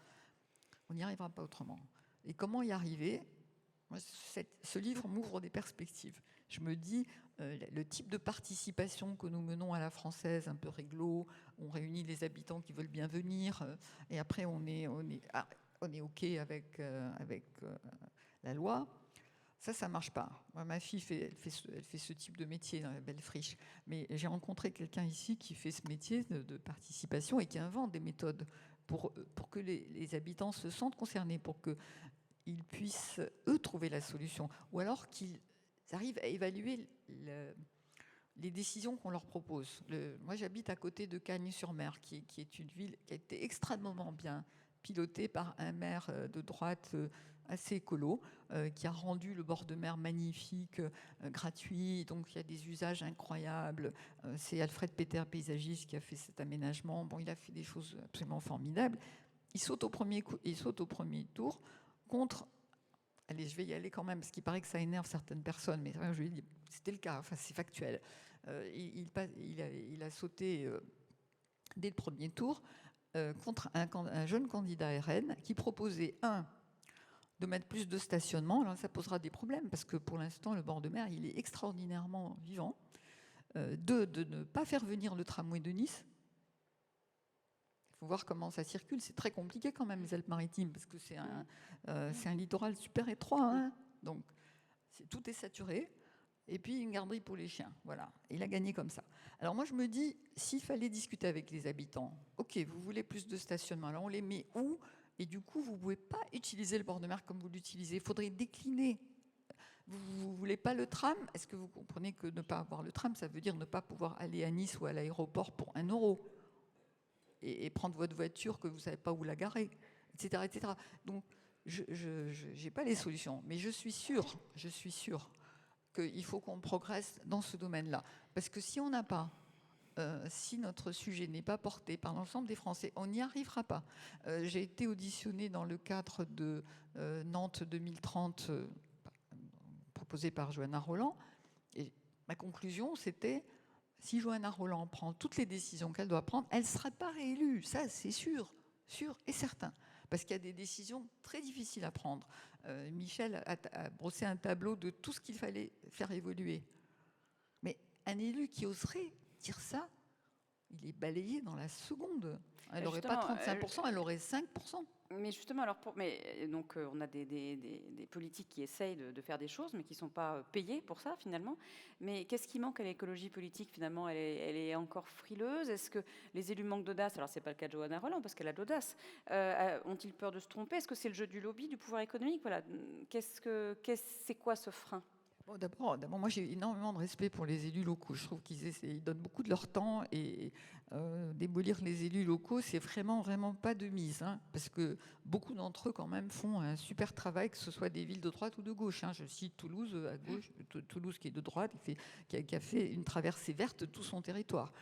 Et comment y arriver ? Moi, ce livre m'ouvre des perspectives. Je me dis, le type de participation que nous menons à la française, un peu réglo, on réunit les habitants qui veulent bien venir, et après on est OK avec la loi. Ça marche pas. Moi, ma fille, elle fait ce type de métier dans la belle friche. Mais j'ai rencontré quelqu'un ici qui fait ce métier de participation et qui invente des méthodes pour que les habitants se sentent concernés, pour qu'ils puissent, eux, trouver la solution. Ou alors qu'ils arrivent à évaluer les décisions qu'on leur propose. Moi, j'habite à côté de Cagnes-sur-Mer, qui est une ville qui a été extrêmement bien pilotée par un maire de droite assez écolo, qui a rendu le bord de mer magnifique, gratuit. Donc, il y a des usages incroyables. C'est Alfred Peter, paysagiste, qui a fait cet aménagement. Bon, il a fait des choses absolument formidables. Il saute au premier tour contre... Allez, je vais y aller quand même, parce qu'il paraît que ça énerve certaines personnes, mais je lui dis, c'était le cas, enfin, c'est factuel. Il a sauté dès le premier tour contre un jeune candidat RN qui proposait, de mettre plus de stationnement. Alors ça posera des problèmes, parce que pour l'instant, le bord de mer, il est extraordinairement vivant. 2, de ne pas faire venir le tramway de Nice. Il faut voir comment ça circule. C'est très compliqué quand même, les Alpes-Maritimes, parce que c'est un littoral super étroit. Donc, tout est saturé. Et puis, une garderie pour les chiens. Voilà. Il a gagné comme ça. Alors, moi, je me dis, s'il fallait discuter avec les habitants, OK, vous voulez plus de stationnement, alors on les met où ? Et du coup, vous ne pouvez pas utiliser le bord de mer comme vous l'utilisez. Il faudrait décliner. Vous ne voulez pas le tram ? Est-ce que vous comprenez que ne pas avoir le tram, ça veut dire ne pas pouvoir aller à Nice ou à l'aéroport pour 1 € et prendre votre voiture que vous ne savez pas où la garer, etc., etc. Donc, je n'ai pas les solutions, mais je suis sûre qu'il faut qu'on progresse dans ce domaine-là. Parce que si on n'a pas, si notre sujet n'est pas porté par l'ensemble des Français, on n'y arrivera pas. J'ai été auditionnée dans le cadre de Nantes 2030, proposé par Johanna Rolland, et ma conclusion, c'était, si Johanna Rolland prend toutes les décisions qu'elle doit prendre, elle ne sera pas réélue. Ça, c'est sûr et certain. Parce qu'il y a des décisions très difficiles à prendre. Michel a brossé un tableau de tout ce qu'il fallait faire évoluer. Mais un élu qui oserait dire ça, il est balayé dans la seconde. Elle n'aurait pas 35%, elle aurait 5%. Mais justement, donc on a des politiques qui essayent de faire des choses, mais qui ne sont pas payés pour ça, finalement. Mais qu'est-ce qui manque à l'écologie politique, finalement ? Elle est encore frileuse ? Est-ce que les élus manquent d'audace ? Alors, ce n'est pas le cas de Johanna Rolland, parce qu'elle a de l'audace. Ont-ils peur de se tromper ? Est-ce que c'est le jeu du lobby, du pouvoir économique ? Voilà. C'est quoi ce frein ? Bon, d'abord, moi j'ai énormément de respect pour les élus locaux. Je trouve qu'ils donnent beaucoup de leur temps et démolir les élus locaux, c'est vraiment, vraiment pas de mise. Hein, parce que beaucoup d'entre eux, quand même, font un super travail, que ce soit des villes de droite ou de gauche. Hein. Je cite Toulouse à gauche, Toulouse qui est de droite, qui a fait une traversée verte de tout son territoire.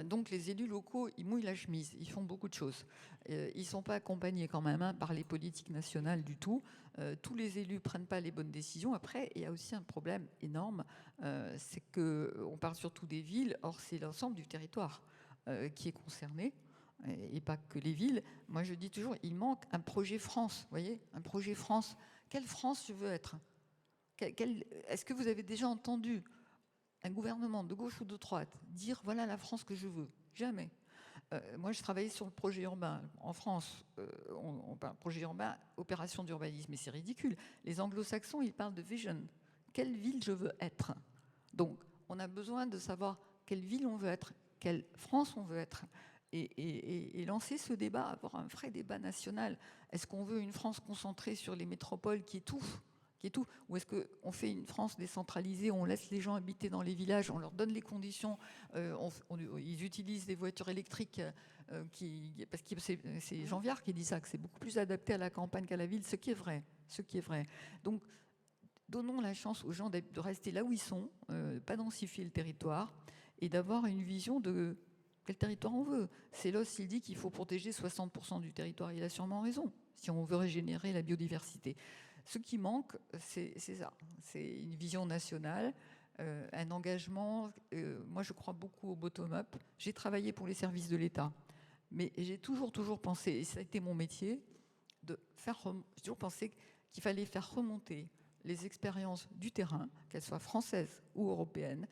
Donc les élus locaux, ils mouillent la chemise, ils font beaucoup de choses. Ils ne sont pas accompagnés quand même par les politiques nationales du tout. Tous les élus ne prennent pas les bonnes décisions. Après, il y a aussi un problème énorme, c'est qu'on parle surtout des villes, or c'est l'ensemble du territoire qui est concerné, et pas que les villes. Moi, je dis toujours, il manque un projet France, vous voyez, un projet France. Quelle France je veux être? Est-ce que vous avez déjà entendu un gouvernement de gauche ou de droite dire, voilà la France que je veux? Jamais. Moi, je travaillais sur le projet urbain. En France, on parle projet urbain, opération d'urbanisme, mais c'est ridicule. Les anglo-saxons, ils parlent de vision. Quelle ville je veux être? Donc, on a besoin de savoir quelle ville on veut être, quelle France on veut être, et lancer ce débat, avoir un vrai débat national. Est-ce qu'on veut une France concentrée sur les métropoles qui étouffent, ou est-ce qu'on fait une France décentralisée, on laisse les gens habiter dans les villages, on leur donne les conditions, ils utilisent des voitures électriques, parce que c'est Jean Viard qui dit ça, que c'est beaucoup plus adapté à la campagne qu'à la ville, ce qui est vrai. Donc, donnons la chance aux gens de rester là où ils sont, pas densifier le territoire, et d'avoir une vision de quel territoire on veut. Sélos, il dit qu'il faut protéger 60% du territoire, il a sûrement raison, si on veut régénérer la biodiversité. Ce qui manque, c'est ça. C'est une vision nationale, un engagement. Moi, je crois beaucoup au bottom-up. J'ai travaillé pour les services de l'État, mais j'ai toujours pensé, et ça a été mon métier, j'ai toujours pensé qu'il fallait faire remonter les expériences du terrain, qu'elles soient françaises ou européennes,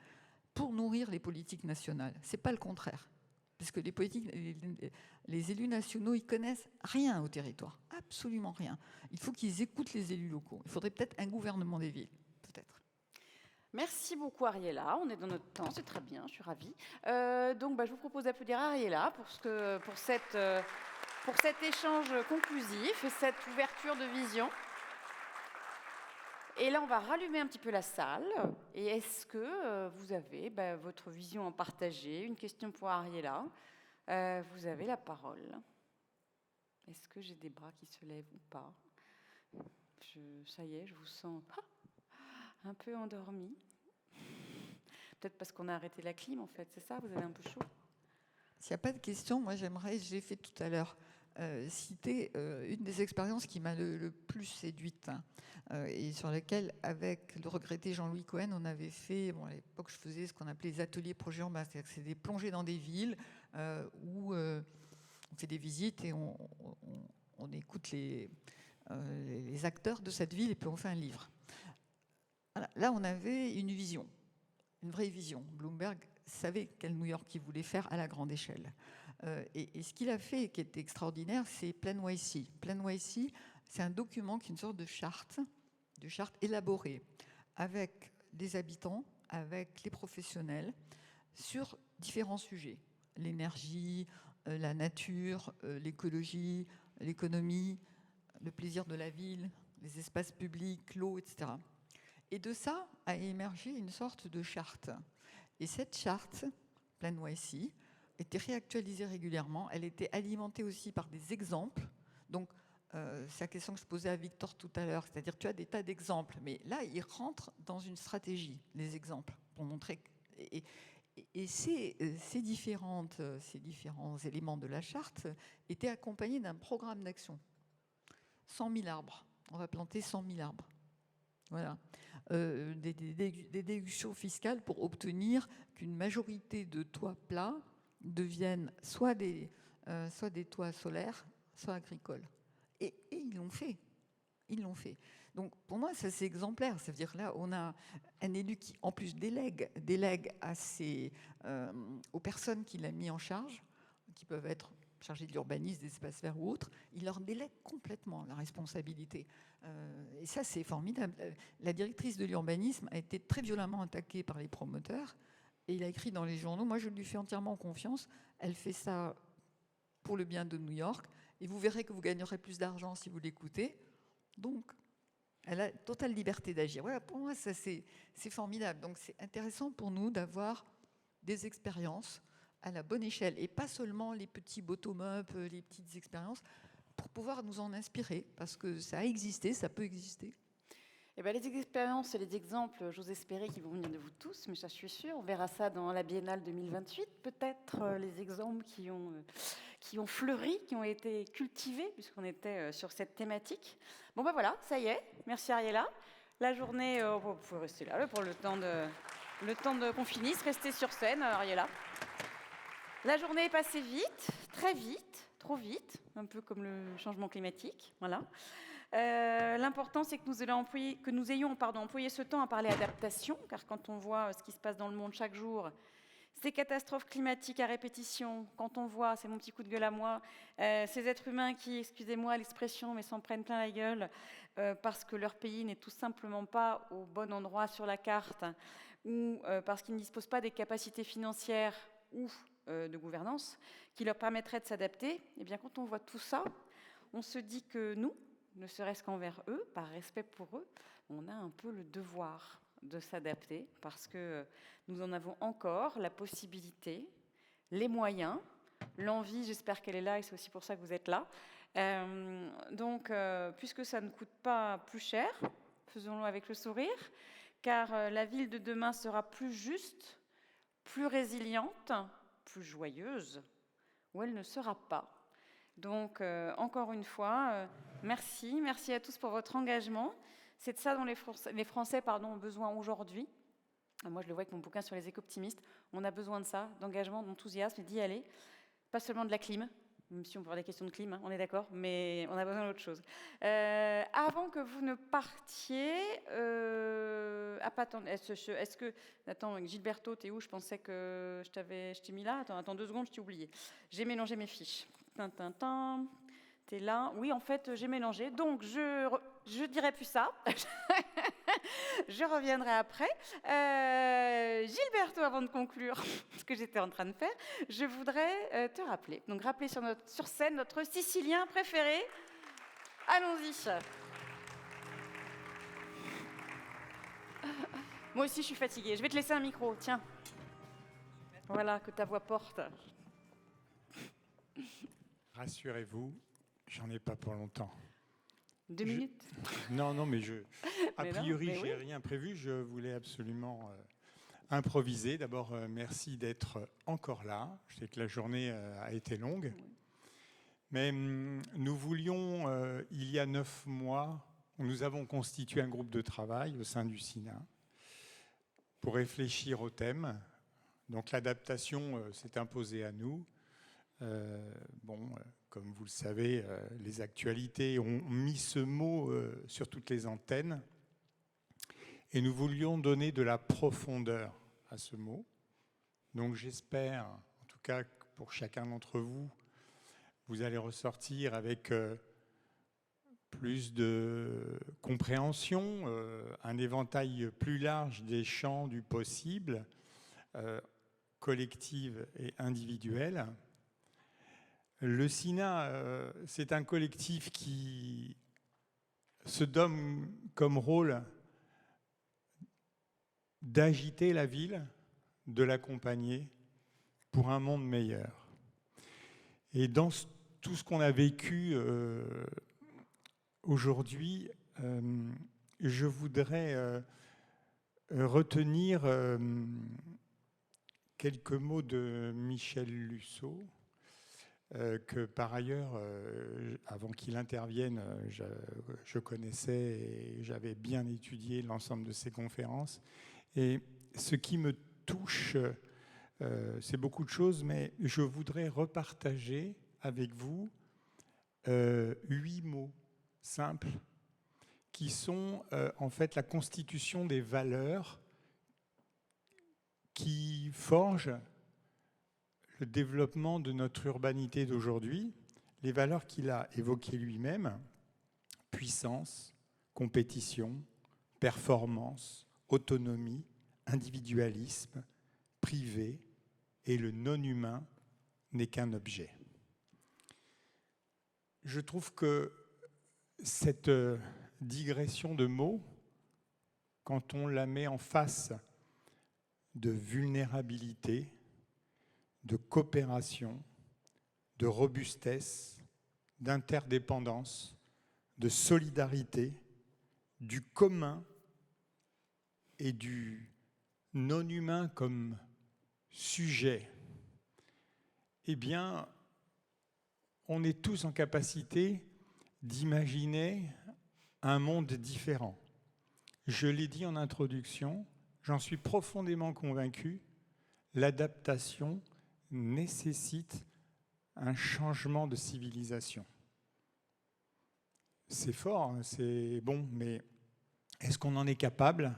pour nourrir les politiques nationales. C'est pas le contraire. Parce que les élus nationaux, ils connaissent rien au territoire, absolument rien. Il faut qu'ils écoutent les élus locaux. Il faudrait peut-être un gouvernement des villes, peut-être. Merci beaucoup Ariella, on est dans notre temps, c'est très bien, je suis ravie. Donc je vous propose d'applaudir Ariella pour cet échange conclusif et cette ouverture de vision. Et là, on va rallumer un petit peu la salle. Et est-ce que vous avez votre vision à partager? Une question pour Ariella. Vous avez la parole. Est-ce que j'ai des bras qui se lèvent ou pas? Ça y est, je vous sens un peu endormi. Peut-être parce qu'on a arrêté la clim, en fait. C'est ça? Vous avez un peu chaud? S'il n'y a pas de questions, moi j'aimerais, j'ai fait tout à l'heure, citer une des expériences qui m'a le plus séduite, et sur laquelle, avec le regretté Jean-Louis Cohen, on avait fait, à l'époque je faisais ce qu'on appelait les ateliers projets urbains, c'est-à-dire que c'est des plongées dans des villes où on fait des visites et on écoute les acteurs de cette ville et puis on fait un livre. Voilà. Là, on avait une vision, une vraie vision. Bloomberg savait quel New York il voulait faire à la grande échelle. Et ce qu'il a fait, qui est extraordinaire, c'est Plan YC. Plan YC, c'est un document qui est une sorte de charte élaborée avec les habitants, avec les professionnels, sur différents sujets. L'énergie, la nature, l'écologie, l'économie, le plaisir de la ville, les espaces publics, l'eau, etc. Et de ça a émergé une sorte de charte. Et cette charte, Plan YC, était réactualisée régulièrement. Elle était alimentée aussi par des exemples. Donc, c'est la question que je posais à Victor tout à l'heure. C'est-à-dire, tu as des tas d'exemples, mais là, ils rentrent dans une stratégie, les exemples, pour montrer. Et ces différents éléments de la charte étaient accompagnés d'un programme d'action. 100 000 arbres. On va planter 100 000 arbres. Voilà. Des déductions fiscales pour obtenir qu'une majorité de toits plats deviennent soit des toits solaires, soit agricoles. Et ils l'ont fait. Ils l'ont fait. Donc pour moi, ça c'est exemplaire. Ça veut dire là, on a un élu qui en plus délègue aux personnes qu'il a mis en charge, qui peuvent être chargés de l'urbanisme, des espaces verts ou autres, il leur délègue complètement la responsabilité. Et ça, c'est formidable. La directrice de l'urbanisme a été très violemment attaquée par les promoteurs, et il a écrit dans les journaux, moi je lui fais entièrement confiance, elle fait ça pour le bien de New York, et vous verrez que vous gagnerez plus d'argent si vous l'écoutez. Donc, Elle a totale liberté d'agir. Voilà, pour moi, ça c'est formidable. Donc c'est intéressant pour nous d'avoir des expériences à la bonne échelle et pas seulement les petits bottom-up, les petites expériences, pour pouvoir nous en inspirer, parce que ça a existé, ça peut exister. Eh bien, les expériences et les exemples, j'ose espérer qu'ils vont venir de vous tous, mais ça, je suis sûre. On verra ça dans la Biennale 2028, peut-être, les exemples qui ont fleuri, qui ont été cultivés, puisqu'on était sur cette thématique. Bon, ben voilà, ça y est. Merci, Ariella. La journée, vous pouvez rester là pour le temps qu'on finisse. Restez sur scène, Ariella. La journée est passée vite, très vite, trop vite, un peu comme le changement climatique. Voilà. L'important, c'est que nous ayons employé ce temps à parler adaptation, car quand on voit ce qui se passe dans le monde chaque jour, ces catastrophes climatiques à répétition, quand on voit, c'est mon petit coup de gueule à moi, ces êtres humains qui, excusez-moi l'expression, mais s'en prennent plein la gueule, parce que leur pays n'est tout simplement pas au bon endroit sur la carte, ou parce qu'ils ne disposent pas des capacités financières ou de gouvernance qui leur permettraient de s'adapter, eh bien, quand on voit tout ça, on se dit que nous, ne serait-ce qu'envers eux, par respect pour eux, on a un peu le devoir de s'adapter parce que nous en avons encore la possibilité, les moyens, l'envie, j'espère qu'elle est là et c'est aussi pour ça que vous êtes là. Donc, puisque ça ne coûte pas plus cher, faisons-le avec le sourire, car la ville de demain sera plus juste, plus résiliente, plus joyeuse, ou elle ne sera pas. Donc, encore une fois, merci à tous pour votre engagement. C'est de ça dont les Français ont besoin aujourd'hui. Moi, je le vois avec mon bouquin sur les éco-optimistes. On a besoin de ça, d'engagement, d'enthousiasme, et d'y aller. Pas seulement de la clim, même si on peut avoir des questions de clim, hein, on est d'accord, mais on a besoin d'autre chose. Avant que vous ne partiez, est-ce que... Attends, Gilberto, t'es où? Je pensais que je t'ai mis là. Attends 2 secondes, je t'ai oublié. J'ai mélangé mes fiches. T'es là. Oui, en fait, j'ai mélangé. Donc, je dirai plus ça. Je reviendrai après. Gilberto, avant de conclure ce que j'étais en train de faire, je voudrais te rappeler. Donc, rappeler sur scène notre Sicilien préféré. Allons-y. Moi aussi, je suis fatiguée. Je vais te laisser un micro. Tiens. Voilà, que ta voix porte. Rassurez-vous, j'en ai pas pour longtemps. 2 minutes? Non, mais a priori, mais j'ai rien prévu. Je voulais absolument improviser. D'abord, merci d'être encore là. Je sais que la journée a été longue. Oui. Mais nous voulions, il y a 9 mois, nous avons constitué un groupe de travail au sein du SINA pour réfléchir au thème. Donc l'adaptation s'est imposée à nous. Comme vous le savez, les actualités ont mis ce mot sur toutes les antennes et nous voulions donner de la profondeur à ce mot. Donc j'espère, en tout cas pour chacun d'entre vous, vous allez ressortir avec plus de compréhension, un éventail plus large des champs du possible, collectif et individuel. Le SINA, c'est un collectif qui se donne comme rôle d'agiter la ville, de l'accompagner pour un monde meilleur. Et dans tout ce qu'on a vécu aujourd'hui, je voudrais retenir quelques mots de Michel Lusseau, que par ailleurs, avant qu'il intervienne, je connaissais et j'avais bien étudié l'ensemble de ses conférences. Et ce qui me touche, c'est beaucoup de choses, mais je voudrais repartager avec vous 8 mots simples qui sont en fait la constitution des valeurs qui forgent le développement de notre urbanité d'aujourd'hui, les valeurs qu'il a évoquées lui-même, puissance, compétition, performance, autonomie, individualisme, privé, et le non-humain n'est qu'un objet. Je trouve que cette digression de mots, quand on la met en face de vulnérabilité, de coopération, de robustesse, d'interdépendance, de solidarité, du commun et du non-humain comme sujet, eh bien, on est tous en capacité d'imaginer un monde différent. Je l'ai dit en introduction, j'en suis profondément convaincu, l'adaptation nécessite un changement de civilisation. C'est fort, hein, c'est bon, mais est-ce qu'on en est capable?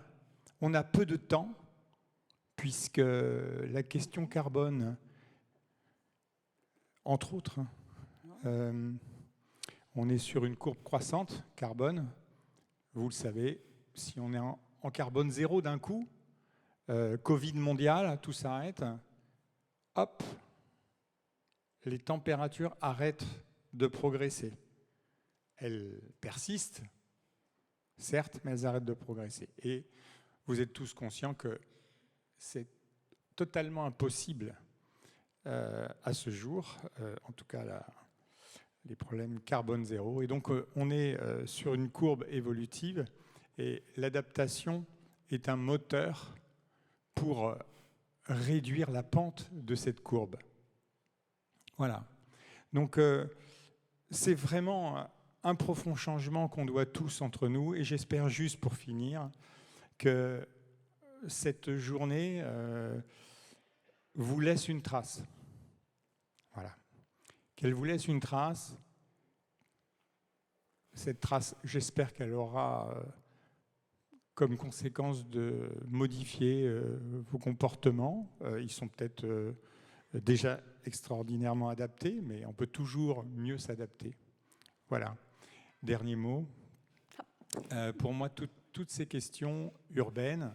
On a peu de temps, puisque la question carbone, entre autres, on est sur une courbe croissante carbone. Vous le savez, si on est en carbone zéro d'un coup, Covid mondial, tout s'arrête, hop, les températures arrêtent de progresser. Elles persistent, certes, mais elles arrêtent de progresser. Et vous êtes tous conscients que c'est totalement impossible à ce jour, en tout cas les problèmes carbone zéro. Et donc on est sur une courbe évolutive et l'adaptation est un moteur pour réduire la pente de cette courbe. Voilà. Donc c'est vraiment un profond changement qu'on doit tous entre nous, et j'espère juste pour finir que cette journée vous laisse une trace. Voilà. Qu'elle vous laisse une trace. Cette trace, j'espère qu'elle aura comme conséquence de modifier vos comportements. Ils sont peut-être déjà extraordinairement adaptés, mais on peut toujours mieux s'adapter. Voilà. Dernier mot. Pour moi, toutes ces questions urbaines,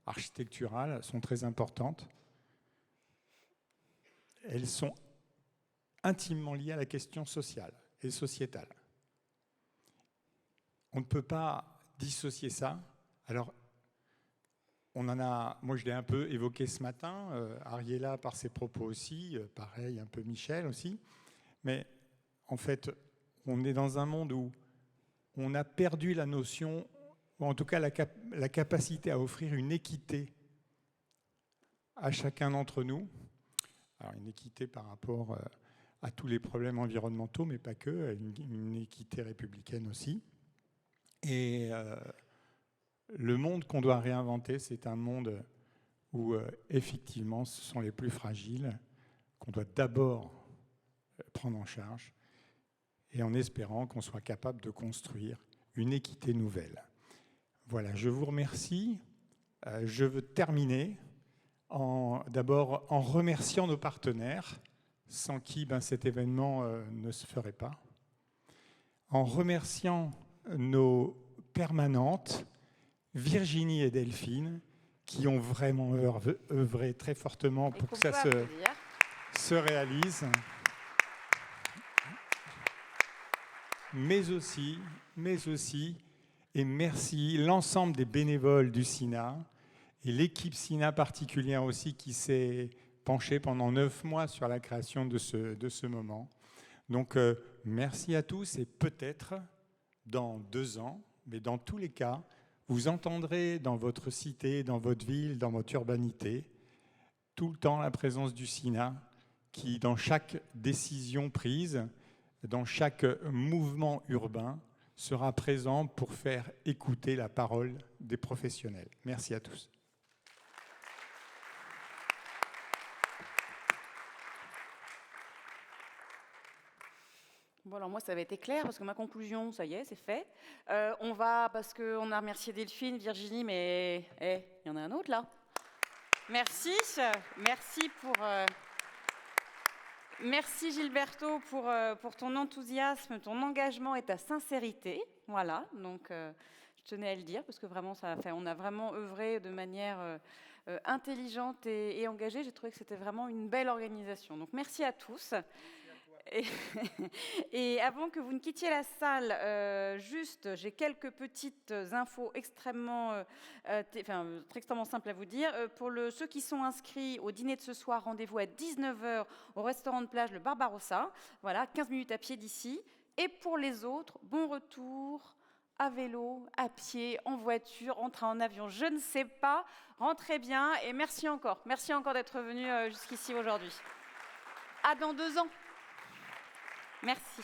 architecturales, sont très importantes. Elles sont intimement liées à la question sociale et sociétale. On ne peut pas dissocier ça. Alors, moi je l'ai un peu évoqué ce matin, Ariella par ses propos aussi, pareil, un peu Michel aussi, mais en fait, on est dans un monde où on a perdu la notion, ou en tout cas la capacité à offrir une équité à chacun d'entre nous. Alors une équité par rapport à tous les problèmes environnementaux, mais pas que, une équité républicaine aussi. Et le monde qu'on doit réinventer, c'est un monde où effectivement ce sont les plus fragiles qu'on doit d'abord prendre en charge, et en espérant qu'on soit capable de construire une équité nouvelle. Voilà, je vous remercie. Je veux terminer d'abord en remerciant nos partenaires, sans qui cet événement ne se ferait pas, en remerciant nos permanentes, Virginie et Delphine, qui ont vraiment œuvré très fortement pour que ça se réalise. Mais aussi, et merci l'ensemble des bénévoles du SINA, et l'équipe SINA particulière aussi qui s'est penchée pendant 9 mois sur la création de ce moment. Donc merci à tous, et peut-être dans 2 ans, mais dans tous les cas, vous entendrez dans votre cité, dans votre ville, dans votre urbanité, tout le temps la présence du SINA qui, dans chaque décision prise, dans chaque mouvement urbain, sera présent pour faire écouter la parole des professionnels. Merci à tous. Bon, alors moi, ça avait été clair, parce que ma conclusion, ça y est, c'est fait. On va, parce qu'on a remercié Delphine, Virginie, mais il y en a un autre, là. Merci pour... Merci Gilberto pour ton enthousiasme, ton engagement et ta sincérité. Voilà, donc je tenais à le dire, parce que vraiment, on a vraiment œuvré de manière intelligente et engagée. J'ai trouvé que c'était vraiment une belle organisation. Donc merci à tous. Et avant que vous ne quittiez la salle, juste, j'ai quelques petites infos extrêmement simples à vous dire. Pour ceux qui sont inscrits au dîner de ce soir, rendez-vous à 19h au restaurant de plage Le Barbarossa. Voilà, 15 minutes à pied d'ici. Et pour les autres, bon retour à vélo, à pied, en voiture, en train, en avion, je ne sais pas. Rentrez bien et merci encore. Merci encore d'être venu jusqu'ici aujourd'hui. À dans 2 ans. Merci.